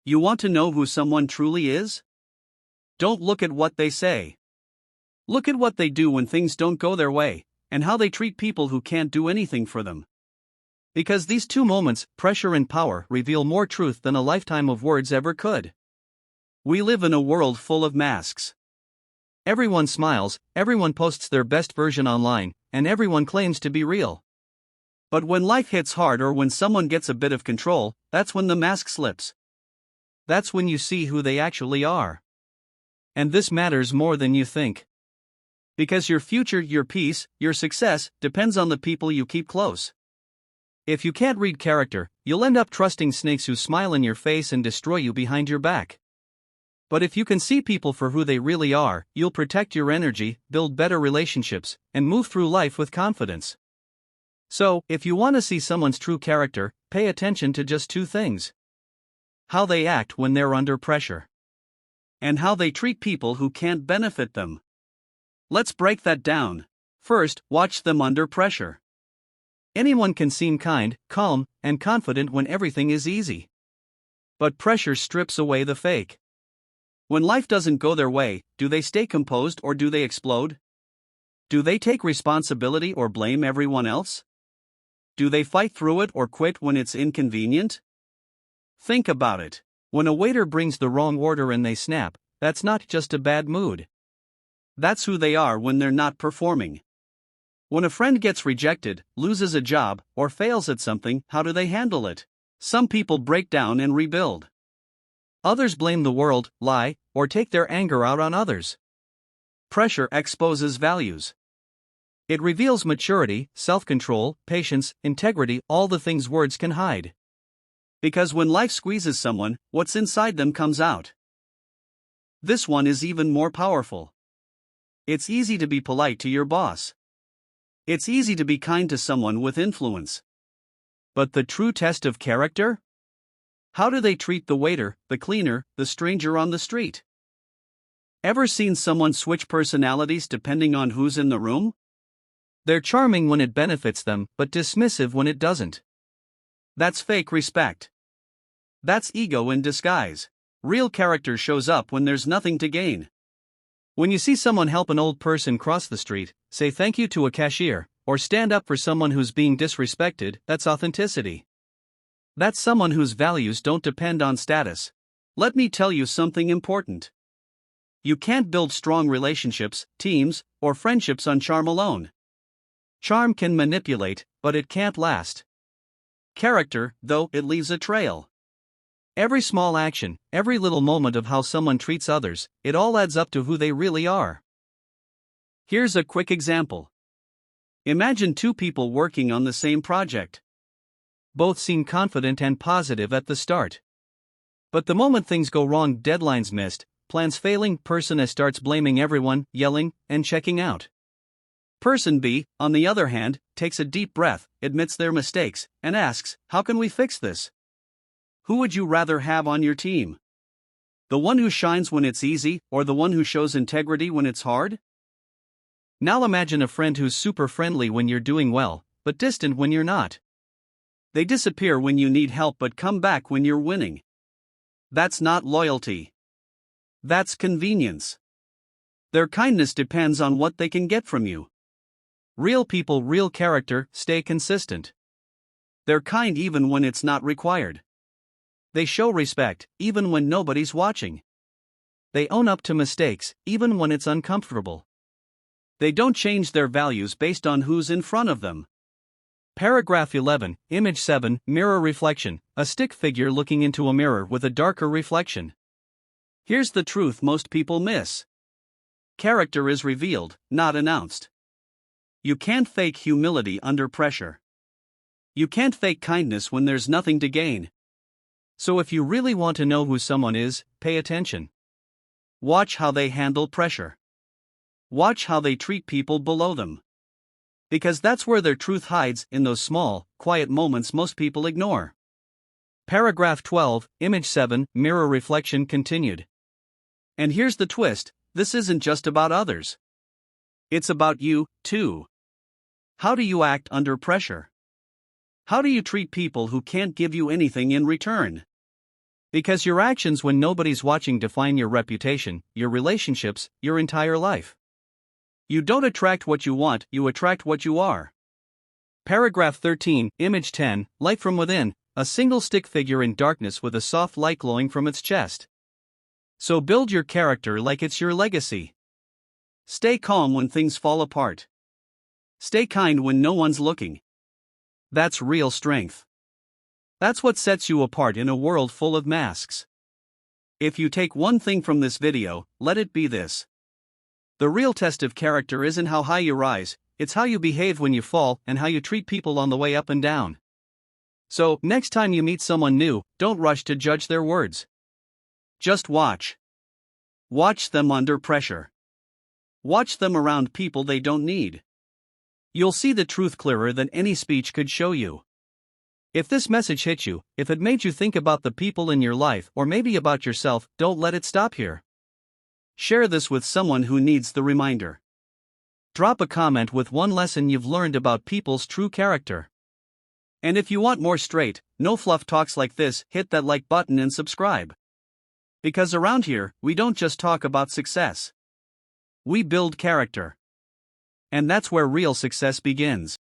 You want to know who someone truly is? Don't look at what they say. Look at what they do when things don't go their way, and how they treat people who can't do anything for them. Because these two moments, pressure and power, reveal more truth than a lifetime of words ever could. We live in a world full of masks. Everyone smiles, everyone posts their best version online, and everyone claims to be real. But when life hits hard or when someone gets a bit of control, that's when the mask slips. That's when you see who they actually are. And this matters more than you think. Because your future, your peace, your success, depends on the people you keep close. If you can't read character, you'll end up trusting snakes who smile in your face and destroy you behind your back. But if you can see people for who they really are, you'll protect your energy, build better relationships, and move through life with confidence. So, if you want to see someone's true character, pay attention to just two things: how they act when they're under pressure, and how they treat people who can't benefit them. Let's break that down. First, watch them under pressure. Anyone can seem kind, calm, and confident when everything is easy. But pressure strips away the fake. When life doesn't go their way, do they stay composed or do they explode? Do they take responsibility or blame everyone else? Do they fight through it or quit when it's inconvenient? Think about it. When a waiter brings the wrong order and they snap, that's not just a bad mood. That's who they are when they're not performing. When a friend gets rejected, loses a job, or fails at something, how do they handle it? Some people break down and rebuild. Others blame the world, lie, or take their anger out on others. Pressure exposes values. It reveals maturity, self-control, patience, integrity, all the things words can hide. Because when life squeezes someone, what's inside them comes out. This one is even more powerful. It's easy to be polite to your boss. It's easy to be kind to someone with influence. But the true test of character? How do they treat the waiter, the cleaner, the stranger on the street? Ever seen someone switch personalities depending on who's in the room? They're charming when it benefits them, but dismissive when it doesn't. That's fake respect. That's ego in disguise. Real character shows up when there's nothing to gain. When you see someone help an old person cross the street, say thank you to a cashier, or stand up for someone who's being disrespected, that's authenticity. That's someone whose values don't depend on status. Let me tell you something important. You can't build strong relationships, teams, or friendships on charm alone. Charm can manipulate, but it can't last. Character, though, it leaves a trail. Every small action, every little moment of how someone treats others, it all adds up to who they really are. Here's a quick example. Imagine two people working on the same project. Both seem confident and positive at the start. But the moment things go wrong, deadlines missed, plans failing, person A starts blaming everyone, yelling, and checking out. Person B, on the other hand, takes a deep breath, admits their mistakes, and asks, "How can we fix this?" Who would you rather have on your team? The one who shines when it's easy, or the one who shows integrity when it's hard? Now imagine a friend who's super friendly when you're doing well, but distant when you're not. They disappear when you need help but come back when you're winning. That's not loyalty. That's convenience. Their kindness depends on what they can get from you. Real people, real character, stay consistent. They're kind even when it's not required. They show respect, even when nobody's watching. They own up to mistakes, even when it's uncomfortable. They don't change their values based on who's in front of them. Paragraph 11, Image 7, Mirror reflection, a stick figure looking into a mirror with a darker reflection. Here's the truth most people miss. Character is revealed, not announced. You can't fake humility under pressure. You can't fake kindness when there's nothing to gain. So if you really want to know who someone is, pay attention. Watch how they handle pressure. Watch how they treat people below them. Because that's where their truth hides, in those small, quiet moments most people ignore. Paragraph 12, Image 7, Mirror reflection continued. And here's the twist, this isn't just about others. It's about you, too. How do you act under pressure? How do you treat people who can't give you anything in return? Because your actions when nobody's watching define your reputation, your relationships, your entire life. You don't attract what you want, you attract what you are. Paragraph 13, Image 10, Light from within, a single stick figure in darkness with a soft light glowing from its chest. So build your character like it's your legacy. Stay calm when things fall apart. Stay kind when no one's looking. That's real strength. That's what sets you apart in a world full of masks. If you take one thing from this video, let it be this. The real test of character isn't how high you rise, it's how you behave when you fall and how you treat people on the way up and down. So, next time you meet someone new, don't rush to judge their words. Just watch. Watch them under pressure. Watch them around people they don't need. You'll see the truth clearer than any speech could show you. If this message hit you, if it made you think about the people in your life or maybe about yourself, don't let it stop here. Share this with someone who needs the reminder. Drop a comment with one lesson you've learned about people's true character. And if you want more straight, no fluff talks like this, hit that like button and subscribe. Because around here, we don't just talk about success. We build character. And that's where real success begins.